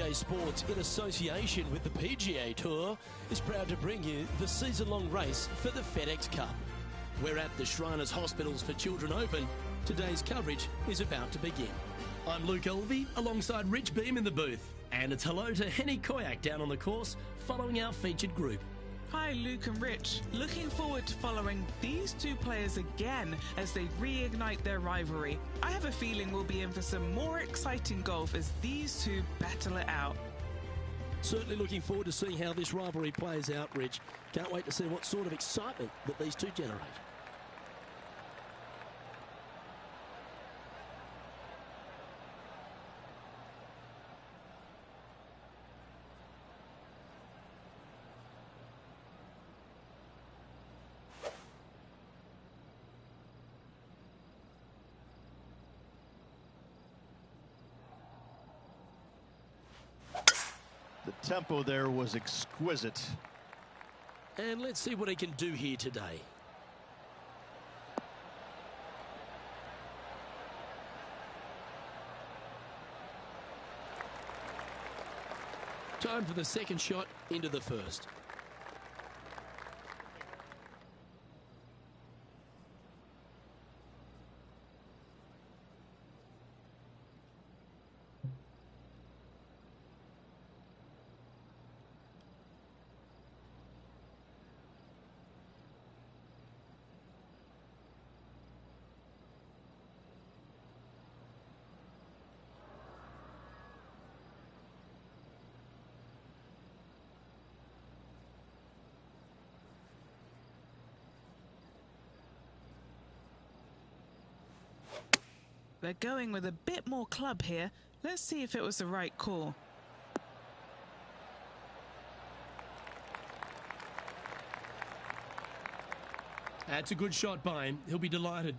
PGA Sports, in association with the PGA Tour, is proud to bring you the season-long race for the FedEx Cup. We're at the Shriners Hospitals for Children Open. Today's coverage is about to begin. I'm Luke Elvey, alongside Rich Beam in the booth. And it's hello to Henny Koyak down on the course, following our featured group. Hi Luke and Rich, looking forward to following these two players again as they reignite their rivalry. I have a feeling we'll be in for some more exciting golf as these two battle it out. Certainly looking forward to seeing how this rivalry plays out, Rich. Can't wait to see what sort of excitement that these two generate. The tempo there was exquisite. And let's see what he can do here today. Time for the second shot into the first. They're going with a bit more club here. Let's see if it was the right call. That's a good shot by him. He'll be delighted.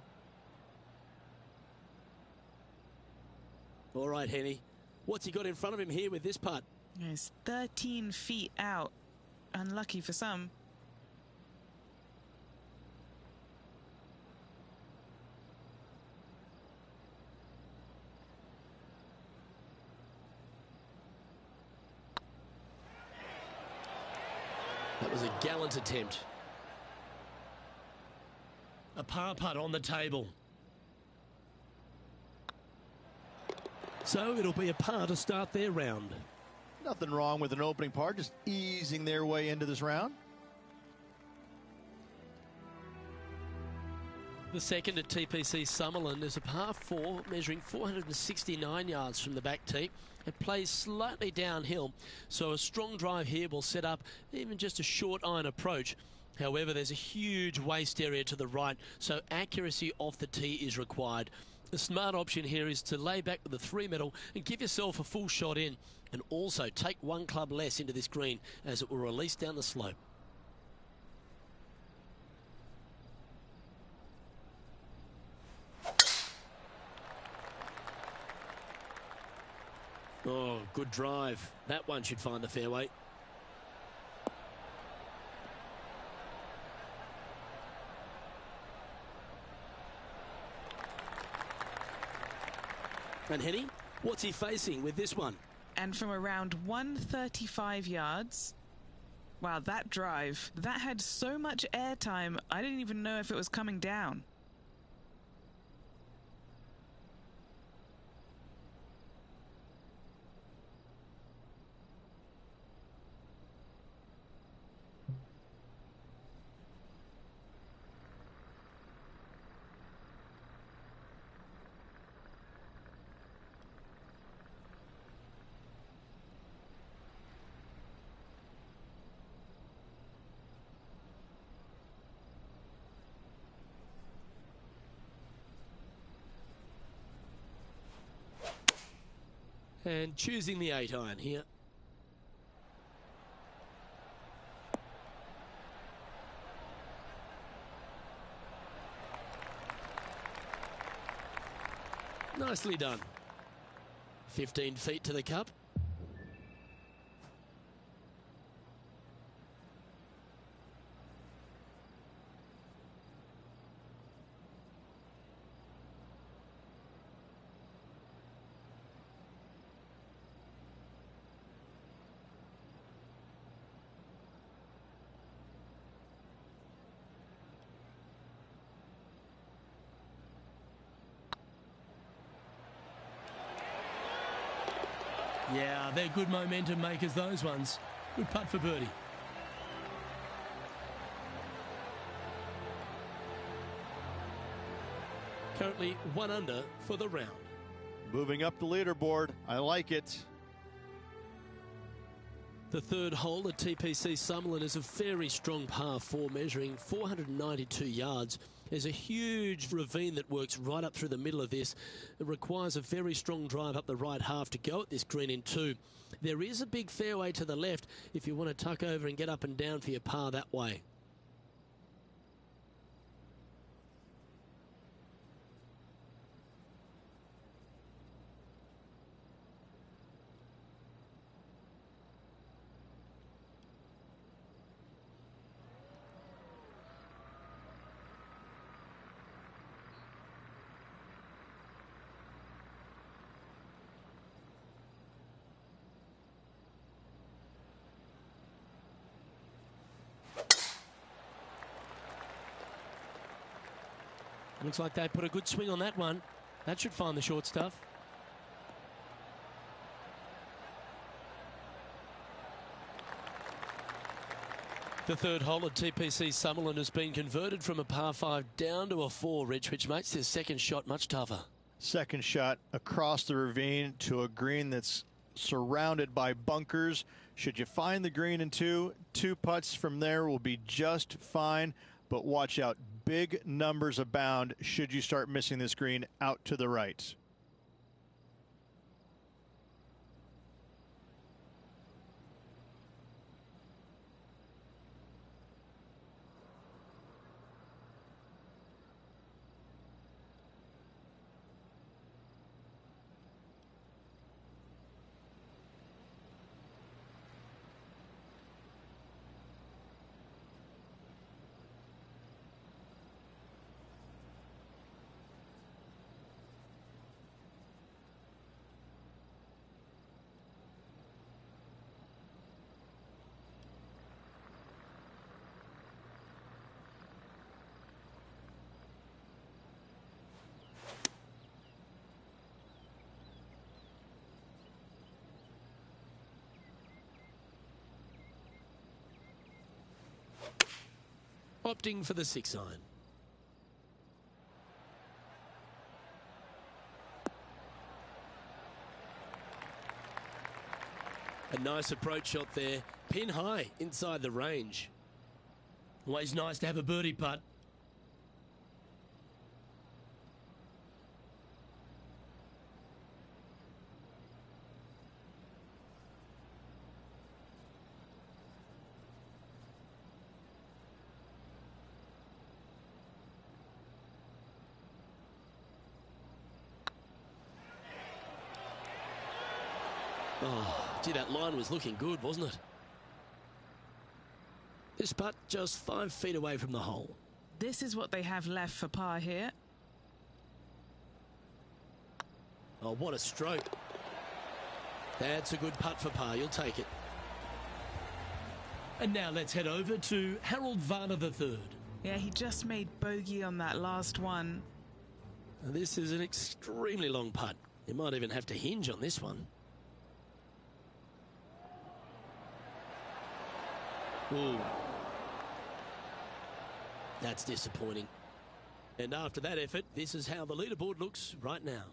All right, Henny. What's he got in front of him here with this putt? It's 13 feet out. Unlucky for some. That was a gallant attempt. A par putt on the table. So it'll be a par to start their round. Nothing wrong with an opening par, just easing their way into this round. The second at TPC Summerland is a par 4 measuring 469 yards from the back tee. It plays slightly downhill, so a strong drive here will set up even just a short iron approach. However, there's a huge waste area to the right, so accuracy off the tee is required. The smart option here is to lay back with the 3-metal and give yourself a full shot in, and also take one club less into this green as it will release down the slope. Oh, good drive. That one should find the fairway. And Henny, what's he facing with this one? And from around 135 yards. Wow, that drive. That had so much airtime, I didn't even know if it was coming down. And choosing the 8-iron here. Nicely done. 15 feet to the cup. Yeah, they're good momentum makers, those ones. Good putt for birdie. Currently 1 under for the round. Moving up the leaderboard. I like it. The third hole at TPC Summerlin is a very strong par 4, measuring 492 yards. There's a huge ravine that works right up through the middle of this. It requires a very strong drive up the right half to go at this green in 2. There is a big fairway to the left if you want to tuck over and get up and down for your par that way. Looks like they put a good swing on that one. That should find the short stuff. The third hole at TPC Summerlin has been converted from a par 5 down to a 4, Rich, which makes this second shot much tougher. Second shot across the ravine to a green that's surrounded by bunkers. Should you find the green in 2, 2 putts from there will be just fine. But watch out. Big numbers abound should you start missing this green out to the right. Opting for the 6 iron. A nice approach shot there. Pin high inside the range. Always nice to have a birdie putt. Oh, gee, that line was looking good, wasn't it? This putt just 5 feet away from the hole. This is what they have left for par here. Oh, what a stroke. That's a good putt for par. You'll take it. And now let's head over to Harold Varner III. Yeah, he just made bogey on that last one. This is an extremely long putt. You might even have to hinge on this one. Ooh. That's disappointing. And after that effort, this is how the leaderboard looks right now.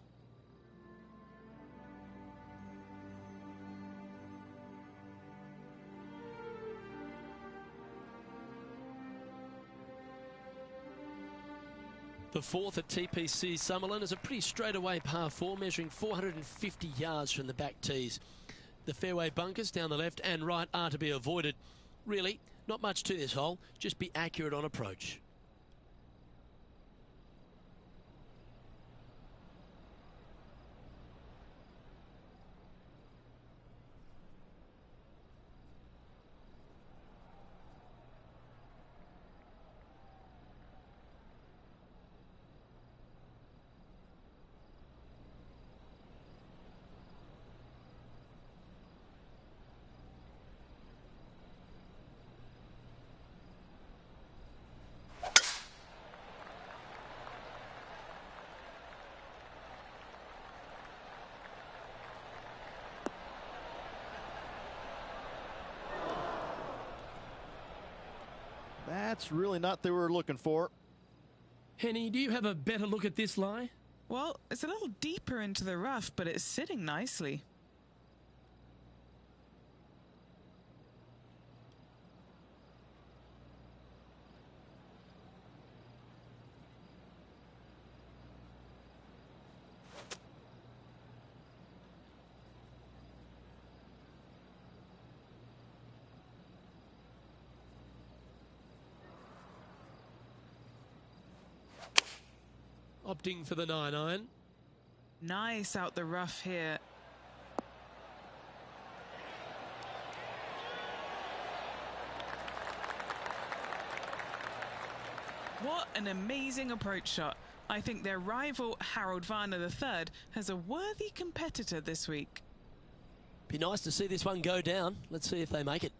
The fourth at TPC Summerlin is a pretty straightaway par 4, measuring 450 yards from the back tees. The fairway bunkers down the left and right are to be avoided. Really, not much to this hole, just be accurate on approach. that's really not what they were looking for. Henny, do you have a better look at this lie? Well, it's a little deeper into the rough, but it's sitting nicely. Opting for the 9-iron. Nice out the rough here. What an amazing approach shot. I think their rival, Harold Varner III, has a worthy competitor this week. Be nice to see this one go down. Let's see if they make it.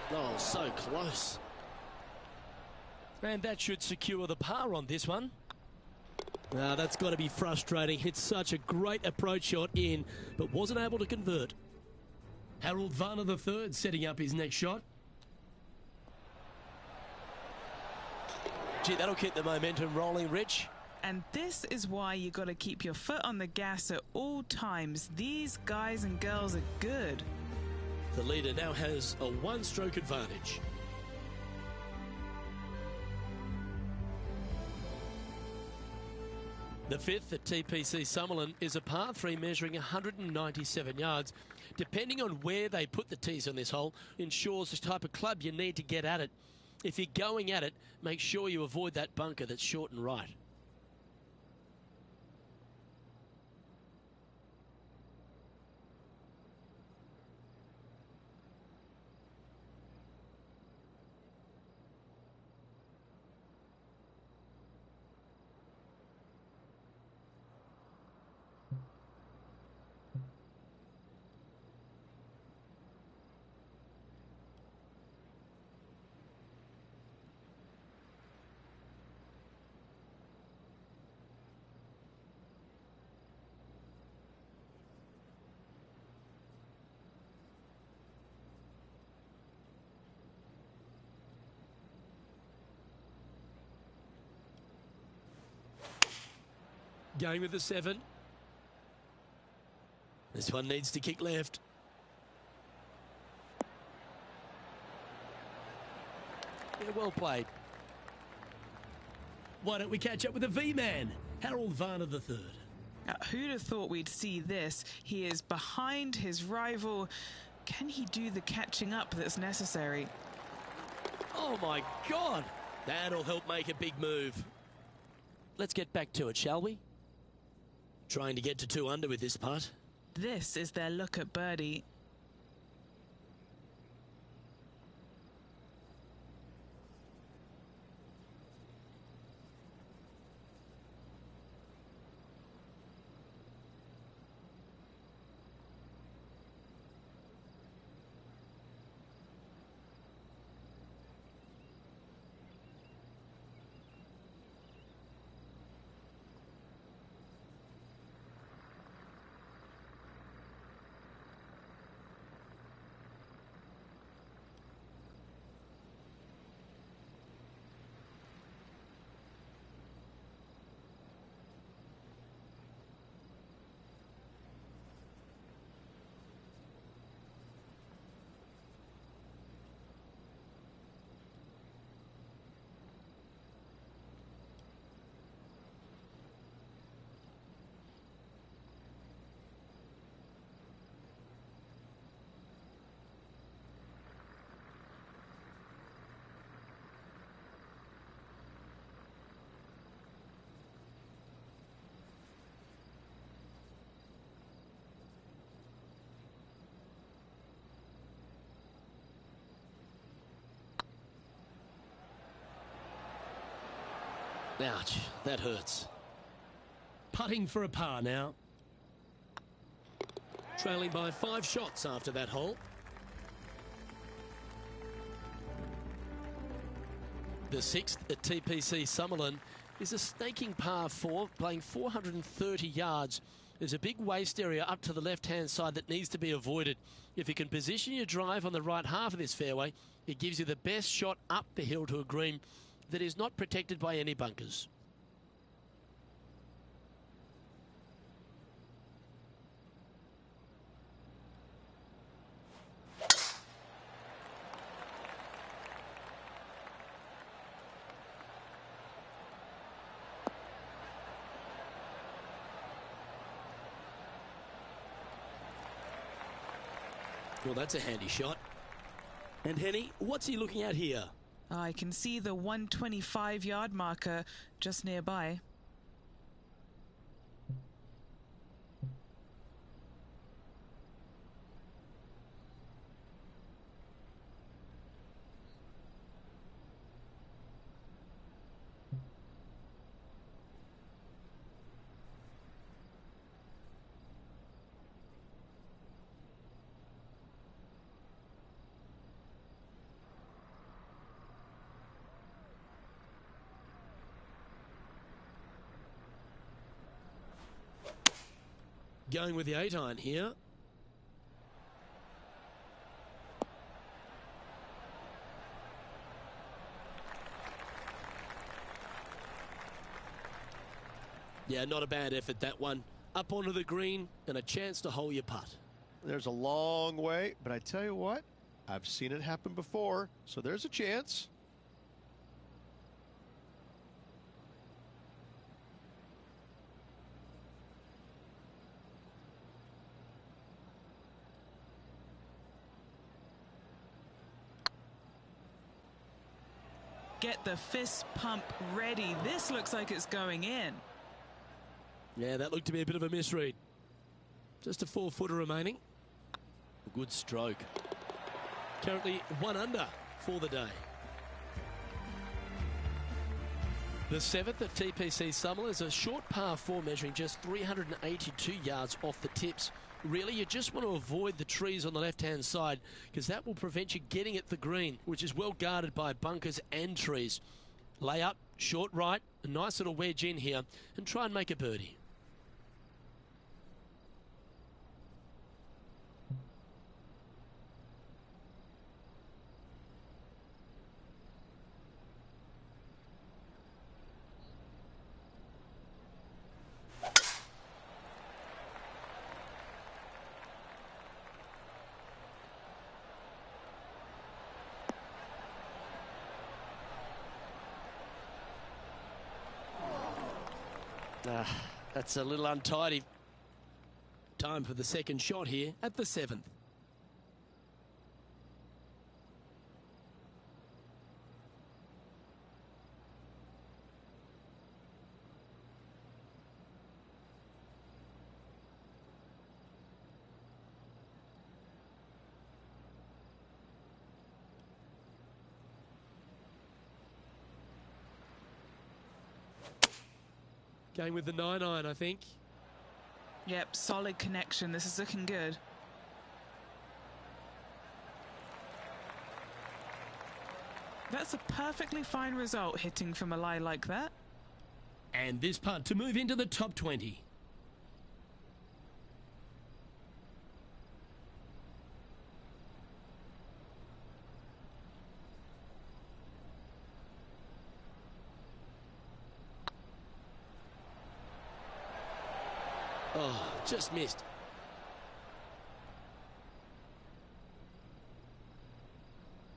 Oh, so close. And that should secure the par on this one. That's got to be frustrating. Hit such a great approach shot in, but wasn't able to convert. Harold Varner III setting up his next shot. Gee, that'll keep the momentum rolling, Rich. And this is why you got to keep your foot on the gas at all times. These guys and girls are good. The leader now has a one-stroke advantage. The fifth at TPC Summerlin is a par 3 measuring 197 yards. Depending on where they put the tees on this hole, ensures the type of club you need to get at it. If you're going at it, make sure you avoid that bunker that's short and right. Going with the 7. This one needs to kick left. Yeah, well played. Why don't we catch up with the V-man, Harold Varner III? Who'd have thought we'd see this? He is behind his rival. Can he do the catching up that's necessary? Oh my God! That'll help make a big move. Let's get back to it, shall we? Trying to get to 2 under with this putt. This is their look at birdie. Ouch, that hurts. Putting for a par now. Trailing by 5 shots after that hole. The 6th at TPC Summerlin is a snaking par 4, playing 430 yards. There's a big waste area up to the left-hand side that needs to be avoided. If you can position your drive on the right half of this fairway, it gives you the best shot up the hill to a green that is not protected by any bunkers. Well, that's a handy shot. And Henny, what's he looking at here? I can see the 125-yard marker just nearby. Going with the 8-iron here. Yeah, not a bad effort, that one. Up onto the green and a chance to hole your putt. There's a long way, but I tell you what, I've seen it happen before, so there's a chance. Get the fist pump ready. This looks like it's going in. Yeah, that looked to be a bit of a misread. Just a 4-footer remaining. A good stroke. Currently 1 under for the day. The 7th at TPC Summerlin is a short par 4 measuring just 382 yards off the tips. Really, you just want to avoid the trees on the left-hand side because that will prevent you getting at the green, which is well guarded by bunkers and trees. Lay up, short right, a nice little wedge in here, and try and make a birdie. That's a little untidy. Time for the second shot here at the 7th. Going with the 9-iron, I think. Yep, solid connection. This is looking good. That's a perfectly fine result, hitting from a lie like that. And this putt to move into the top 20. Oh, just missed.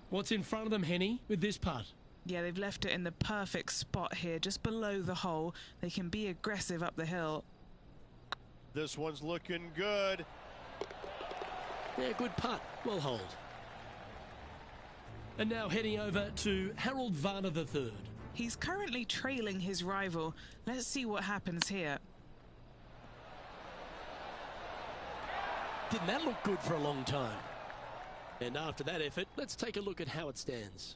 What's in front of them, Henny, with this putt? Yeah, they've left it in the perfect spot here, just below the hole. They can be aggressive up the hill. This one's looking good. Yeah, good putt. Well holed. And now heading over to Harold Varner III. He's currently trailing his rival. Let's see what happens here. Didn't that look good for a long time? And after that effort, let's take a look at how it stands.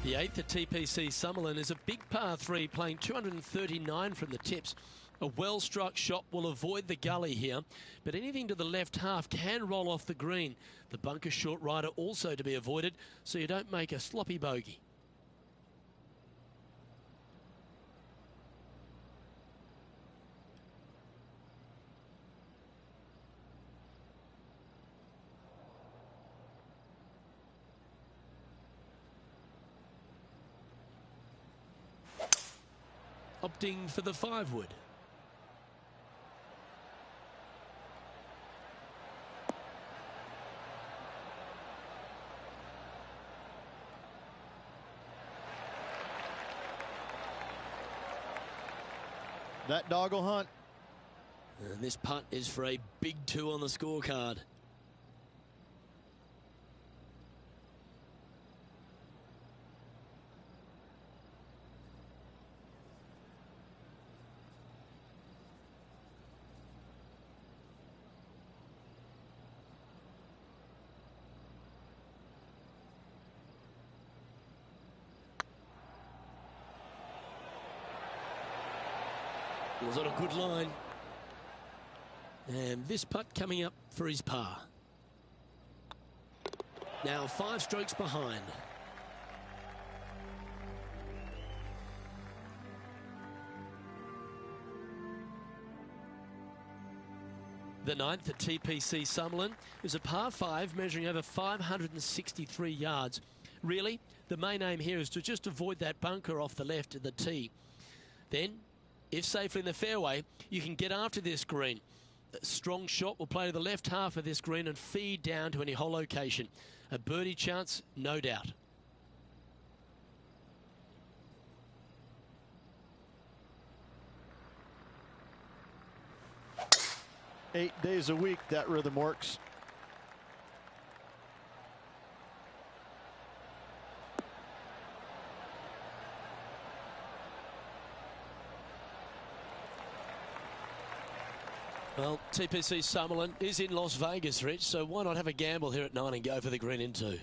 The 8th at TPC Summerlin is a big par 3 playing 239 from the tips. A well-struck shot will avoid the gully here, but anything to the left half can roll off the green. The bunker short rider also to be avoided, so you don't make a sloppy bogey. Opting for the 5-wood. That dog will hunt. And this putt is for a big 2 on the scorecard. Was on a good line. And this putt coming up for his par. Now 5 strokes behind. The 9th at TPC Summerlin is a par 5 measuring over 563 yards. Really, the main aim here is to just avoid that bunker off the left of the tee. Then, if safely in the fairway, you can get after this green. A strong shot will play to the left half of this green and feed down to any hole location. A birdie chance, no doubt. Eight days a week, that rhythm works. Well, TPC Summerlin is in Las Vegas, Rich, so why not have a gamble here at 9 and go for the green in 2?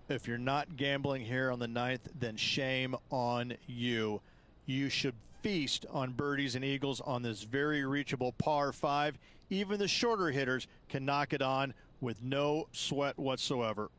If you're not gambling here on the 9th, then shame on you. You should feast on birdies and eagles on this very reachable par 5. Even the shorter hitters can knock it on with no sweat whatsoever.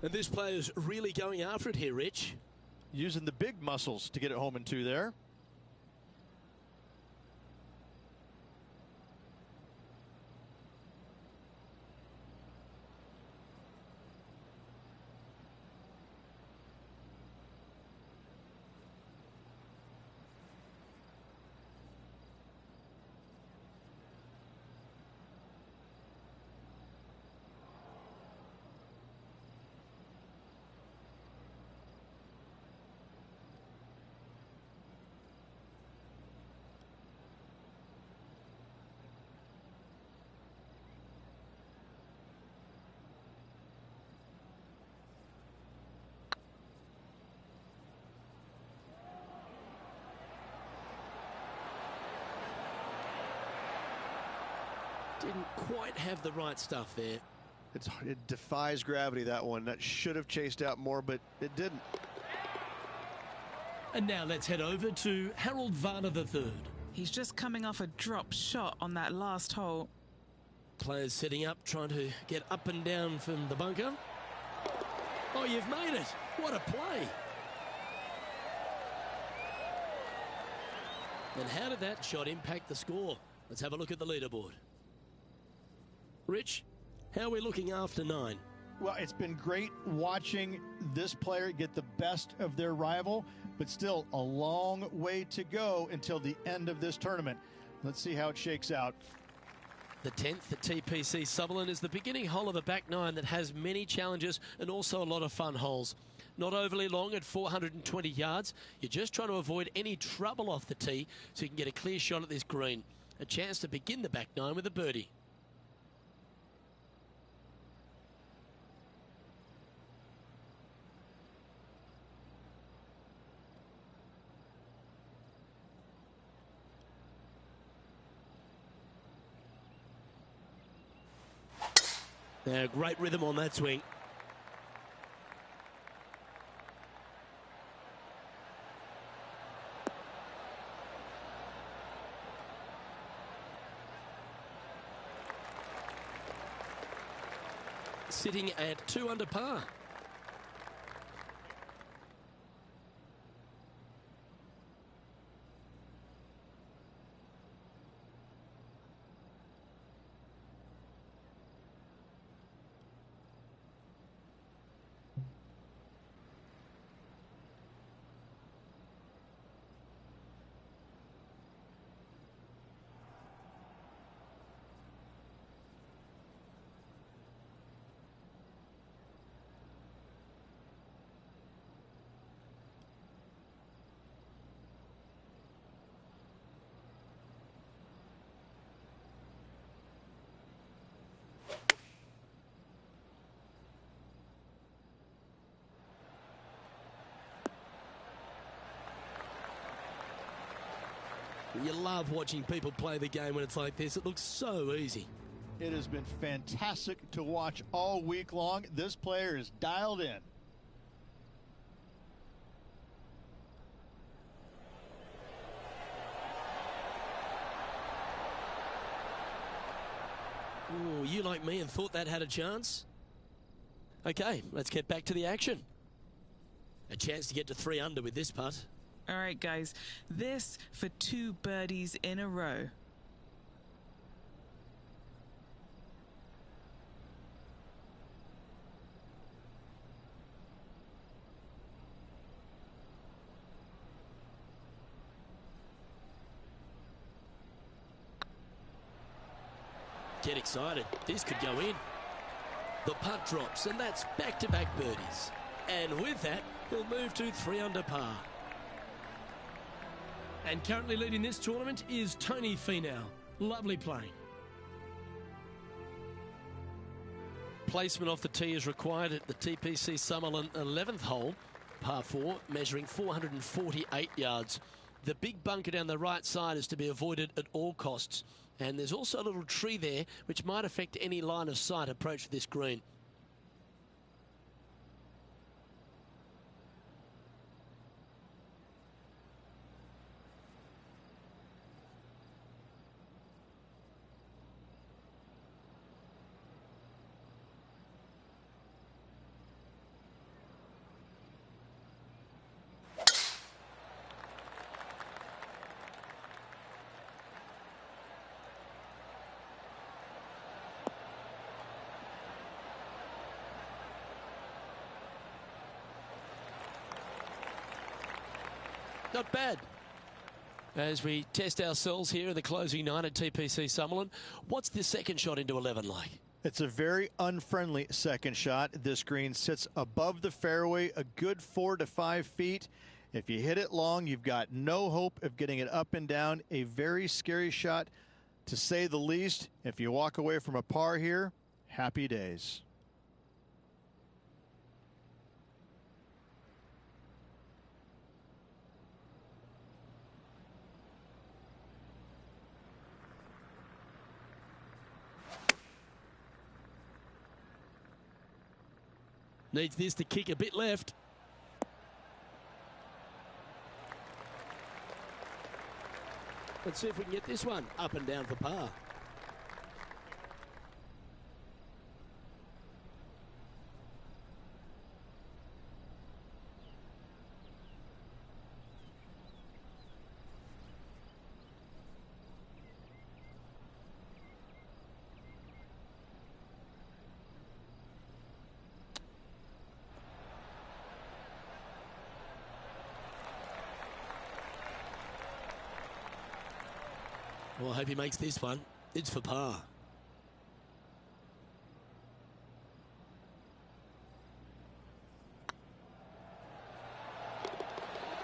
And this player's really going after it here, Rich. Using the big muscles to get it home in 2 there. Didn't quite have the right stuff there. It defies gravity, that one. That should have chased out more, but it didn't. And now let's head over to Harold Varner III. He's just coming off a drop shot on that last hole. Players setting up, trying to get up and down from the bunker. Oh, you've made it. What a play. And how did that shot impact the score? Let's have a look at the leaderboard. Rich, how are we looking after 9? Well, it's been great watching this player get the best of their rival, but still a long way to go until the end of this tournament. Let's see how it shakes out. The 10th at TPC Sutherland is the beginning hole of a back nine that has many challenges and also a lot of fun holes. Not overly long at 420 yards. You're just trying to avoid any trouble off the tee so you can get a clear shot at this green. A chance to begin the back nine with a birdie. Great rhythm on that swing. Sitting at 2 under par. You love watching people play the game when it's like this. It looks so easy. It has been fantastic to watch all week long. This player is dialed in. Oh, you like me and thought that had a chance? Okay, let's get back to the action. A chance to get to 3 under with this putt. All right, guys, this for 2 birdies in a row. Get excited. This could go in. The putt drops, and that's back-to-back birdies. And with that, he'll move to 3 under par. And currently leading this tournament is Tony Finau. Lovely playing. Placement off the tee is required at the TPC Sutherland 11th hole, par 4, measuring 448 yards. The big bunker down the right side is to be avoided at all costs. And there's also a little tree there which might affect any line of sight approach to this green. Not bad. As we test ourselves here in the closing 9 at TPC Sutherland, what's the second shot into 11 like? It's a very unfriendly second shot. This green sits above the fairway a good 4 to 5 feet. If you hit it long, you've got no hope of getting it up and down. A very scary shot, to say the least. If you walk away from a par here, happy days. Needs this to kick a bit left. Let's see if we can get this one up and down for par. Well, I hope he makes this one. It's for par.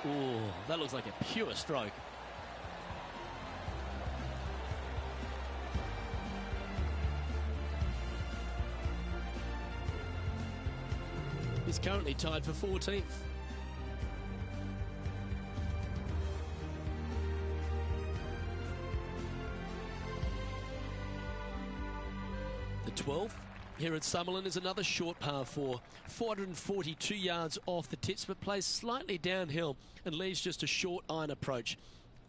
Oh, that looks like a pure stroke. He's currently tied for 14th. The 12th here at Summerlin is another short par 4, 442 yards off the tips, but plays slightly downhill and leaves just a short iron approach.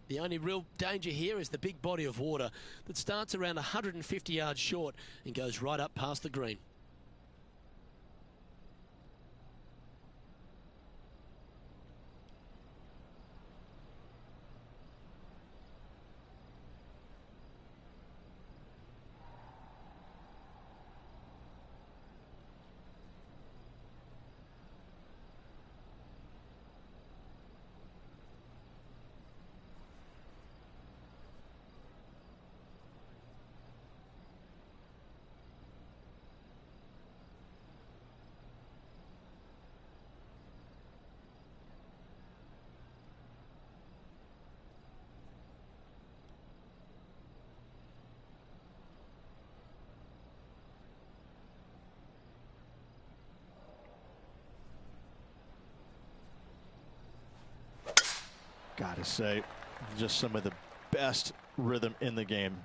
The only real danger here is the big body of water that starts around 150 yards short and goes right up past the green. Gotta say, just some of the best rhythm in the game.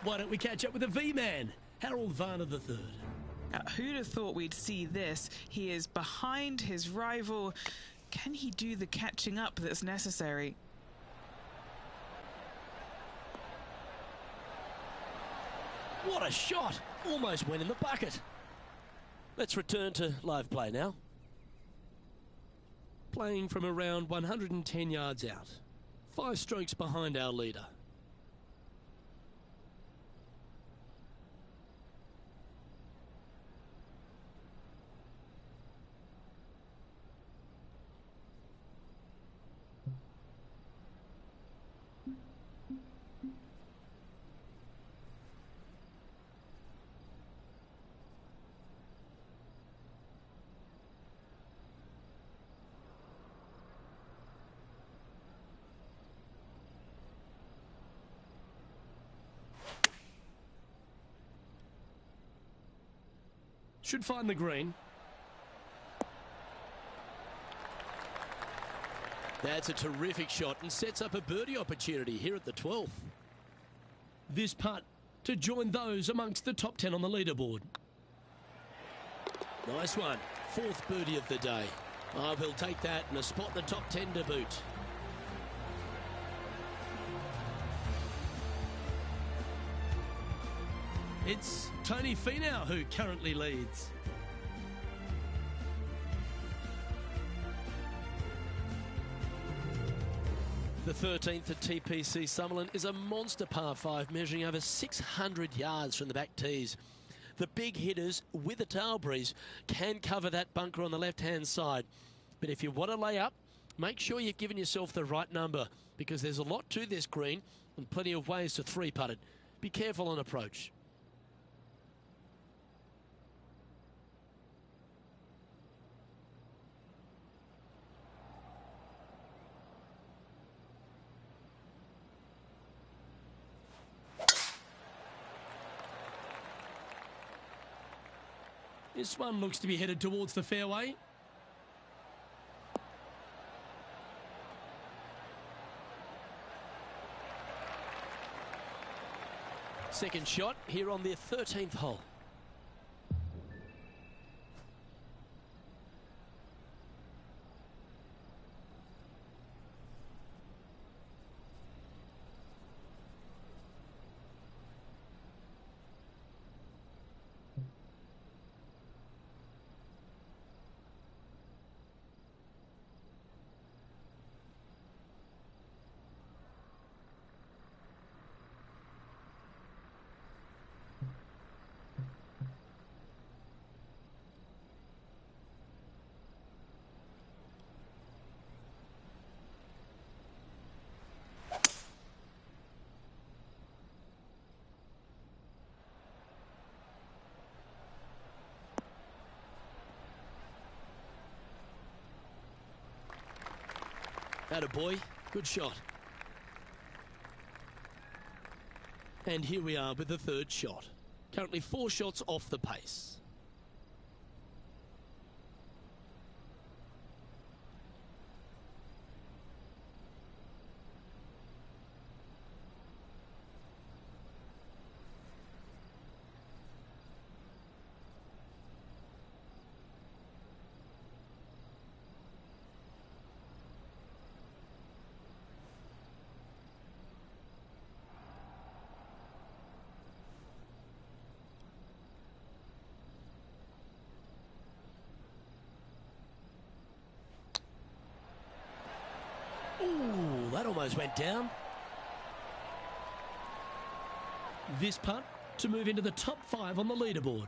Why don't we catch up with the V-Man, Harold Varner III? Who'd have thought we'd see this? He is behind his rival. Can he do the catching up that's necessary? What a shot! Almost went in the bucket. Let's return to live play now. Playing from around 110 yards out. 5 strokes behind our leader. Should find the green. That's a terrific shot and sets up a birdie opportunity here at the 12th. This putt to join those amongst the top 10 on the leaderboard. Nice one. 4th birdie of the day. Oh, we'll take that and a spot in the top 10 to boot. It's Tony Finau who currently leads. The 13th at TPC Summerlin is a monster par 5 measuring over 600 yards from the back tees. The big hitters with a tail breeze can cover that bunker on the left-hand side. But if you want to lay up, make sure you've given yourself the right number because there's a lot to this green and plenty of ways to 3-putt it. Be careful on approach. This one looks to be headed towards the fairway. Second shot here on their 13th hole. Atta boy, good shot. And here we are with the third shot. Currently 4 shots off the pace. Ooh, that almost went down. This putt to move into the top 5 on the leaderboard.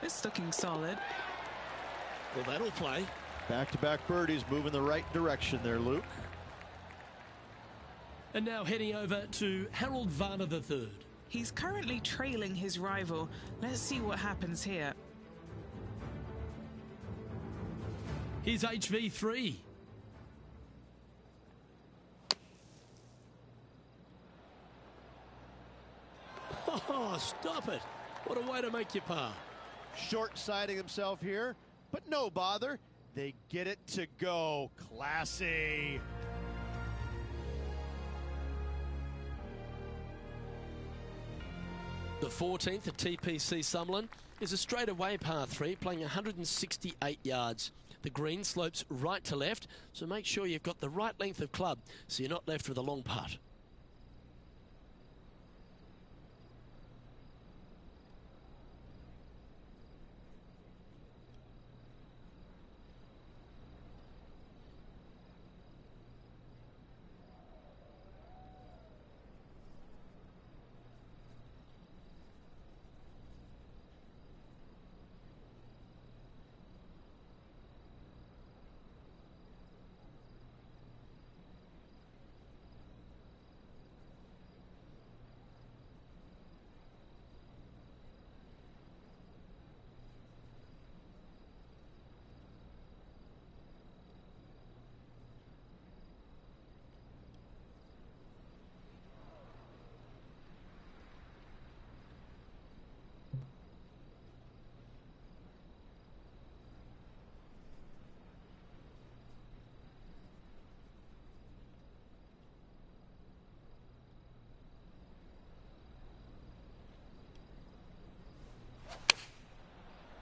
It's looking solid. Well, that'll play. Back-to-back birdies, moving the right direction there, Luke. And now heading over to Harold Varner III. He's currently trailing his rival. Let's see what happens here. Here's HV3. Oh, stop it. What a way to make your par. Short-siding himself here, but no bother. They get it to go. Classy. The 14th at TPC Summerlin is a straightaway par 3 playing 168 yards. The green slopes right to left, so make sure you've got the right length of club so you're not left with a long putt.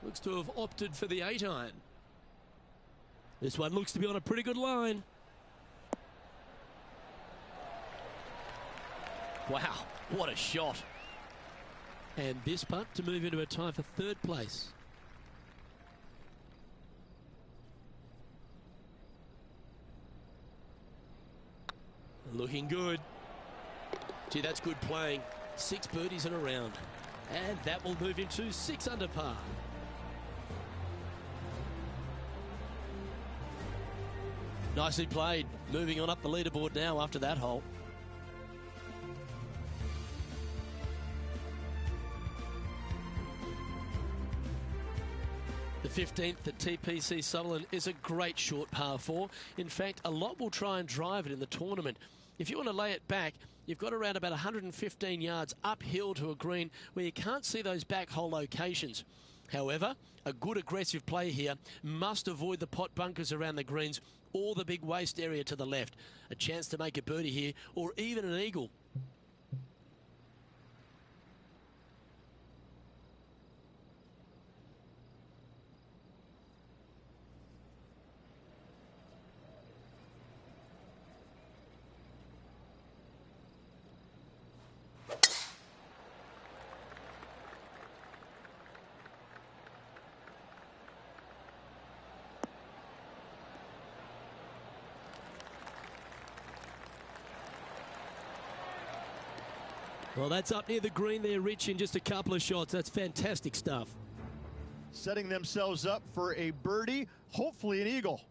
Looks to have opted for the 8-iron. This one looks to be on a pretty good line. Wow, what a shot. And this putt to move into a tie for 3rd place. Looking good. Gee, that's good playing. 6 birdies in a round. And that will move him to 6 under par. Nicely played. Moving on up the leaderboard now after that hole. The 15th at TPC Sutherland is a great short par 4. In fact, a lot will try and drive it in the tournament. If you want to lay it back, you've got around about 115 yards uphill to a green where you can't see those back hole locations. However, a good aggressive play here must avoid the pot bunkers around the greens or the big waste area to the left. A chance to make a birdie here or even an eagle. Well, that's up near the green there, Rich, in just a couple of shots. That's fantastic stuff. Setting themselves up for a birdie, hopefully an eagle.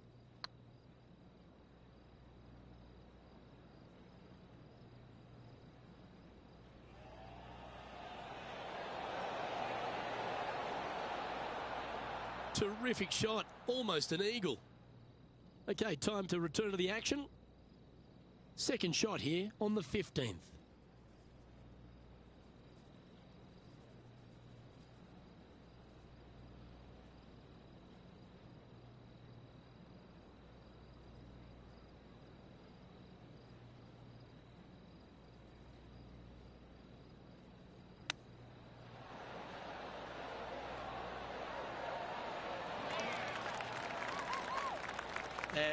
Terrific shot, almost an eagle. Okay, time to return to the action. Second shot here on the 15th.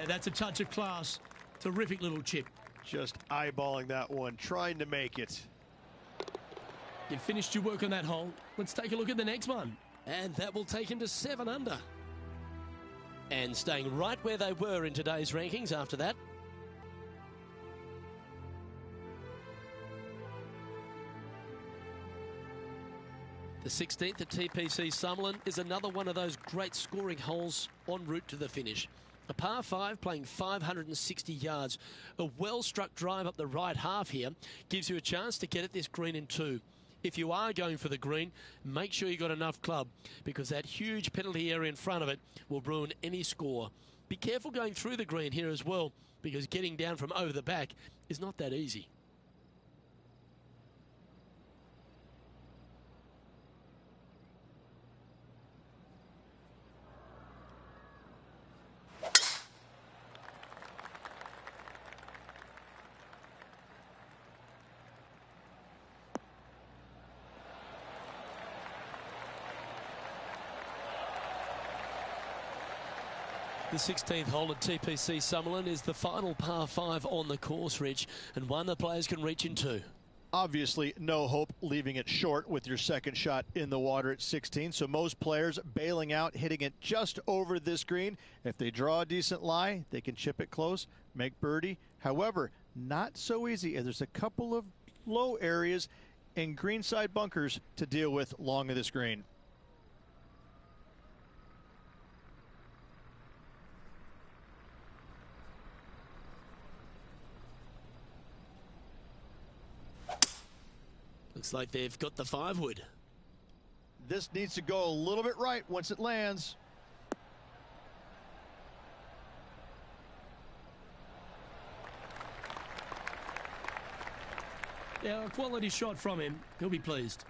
That's a touch of class. Terrific little chip. Just eyeballing that one, trying to make it. You've finished your work on that hole. Let's take a look at the next one. And that will take him to 7 under. And staying right where they were in today's rankings after that. The 16th at TPC Summerlin is another one of those great scoring holes en route to the finish. A par 5 playing 560 yards. A well-struck drive up the right half here gives you a chance to get at this green in 2. If you are going for the green, make sure you got enough club, because that huge penalty area in front of it will ruin any score. Be careful going through the green here as well, because getting down from over the back is not that easy. The 16th hole at TPC Summerlin is the final par 5 on the course, Rich, and one the players can reach into. Obviously, no hope leaving it short with your second shot in the water at 16. So most players bailing out, hitting it just over this green. If they draw a decent lie, they can chip it close, make birdie. However, not so easy, as there's a couple of low areas and greenside bunkers to deal with long of this green. Looks like they've got the 5-wood. This needs to go a little bit right once it lands. Yeah, a quality shot from him. He'll be pleased.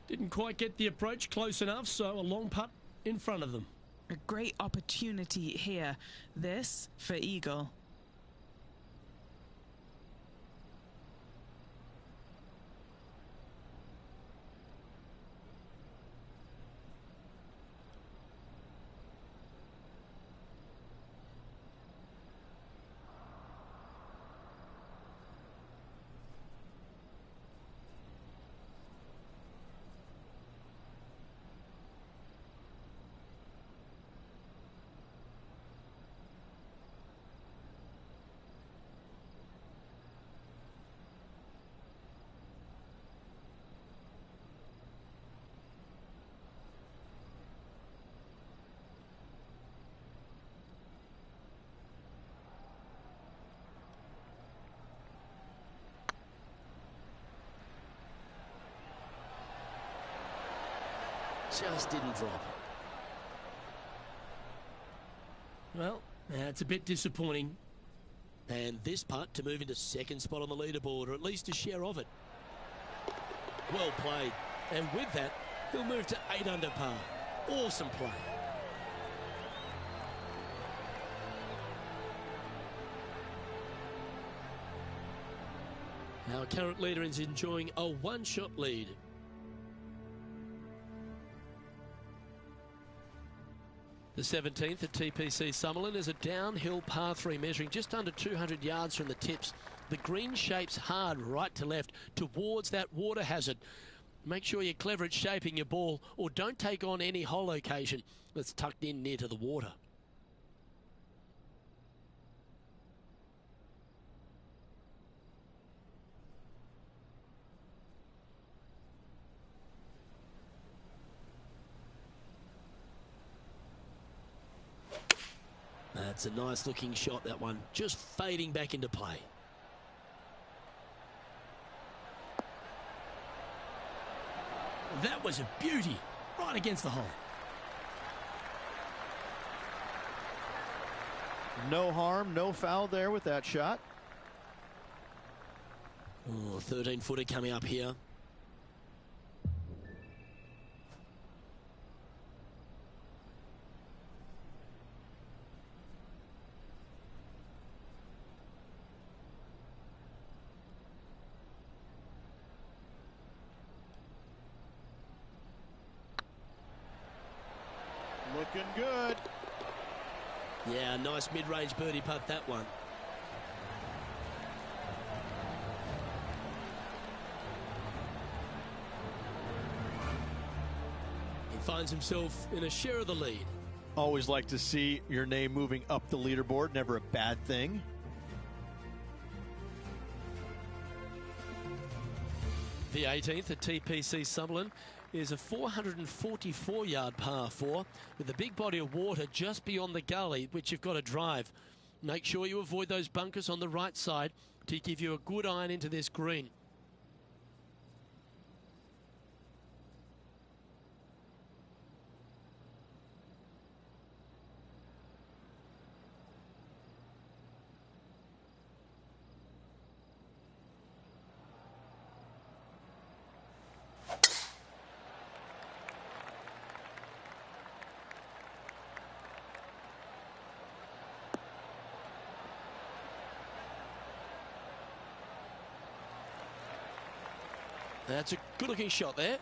Didn't quite get the approach close enough, so a long putt in front of them. A great opportunity here. This for eagle. Just didn't drop. Well, that's a bit disappointing. And this putt to move into second spot on the leaderboard, or at least a share of it. Well played. And with that, he'll move to 8 under par. Awesome play. Our current leader is enjoying a 1-shot lead. The 17th at TPC Summerlin is a downhill par 3 measuring just under 200 yards from the tips. The green shapes hard right to left towards that water hazard. Make sure you're clever at shaping your ball, or don't take on any hole location that's tucked in near to the water. That's a nice looking shot, that one, just fading back into play. That was a beauty. right against the hole. No harm, no foul there with that shot. Oh, 13-footer coming up here. Looking good. Yeah, nice mid-range birdie putt, that one. He finds himself in a share of the lead. Always like to see your name moving up the leaderboard. Never a bad thing. The 18th at TPC Summerlin is a 444-yard par 4 with a big body of water just beyond the gully, which you've got to drive. Make sure you avoid those bunkers on the right side to give you a good iron into this green. That's a good-looking shot there.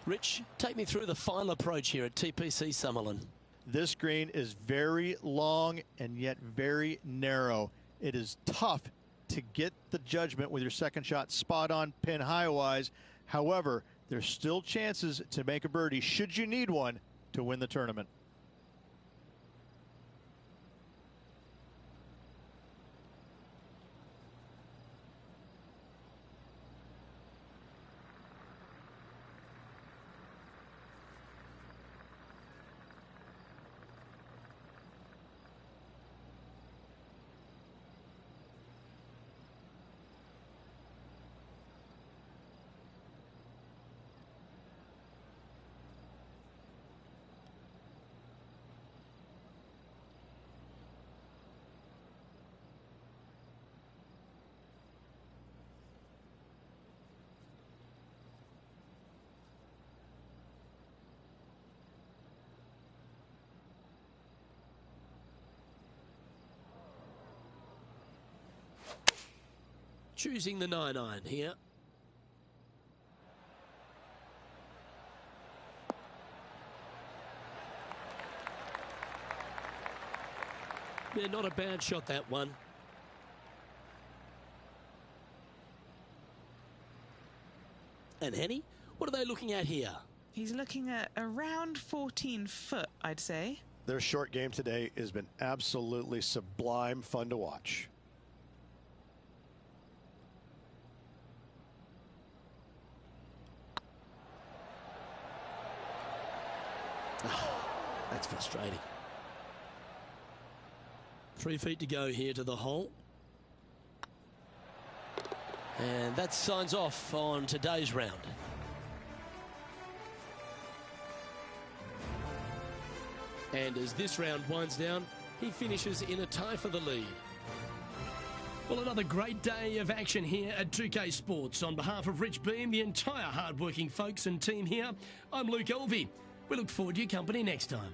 Rich, take me through the final approach here at TPC Summerlin. This green is very long and yet very narrow. It is tough to get the judgment with your second shot spot on, pin high-wise. However, there's still chances to make a birdie, should you need one, to win the tournament. Choosing the 9-iron here. Yeah, not a bad shot, that one. And Henny, what are they looking at here? He's looking at around 14 foot, I'd say. Their short game today has been absolutely sublime fun to watch. Oh, that's frustrating. 3 feet to go here to the hole. And that signs off on today's round. And as this round winds down, he finishes in a tie for the lead. Well, another great day of action here at 2K Sports. On behalf of Rich Beam, the entire hard-working folks and team here, I'm Luke Elvey. We look forward to your company next time.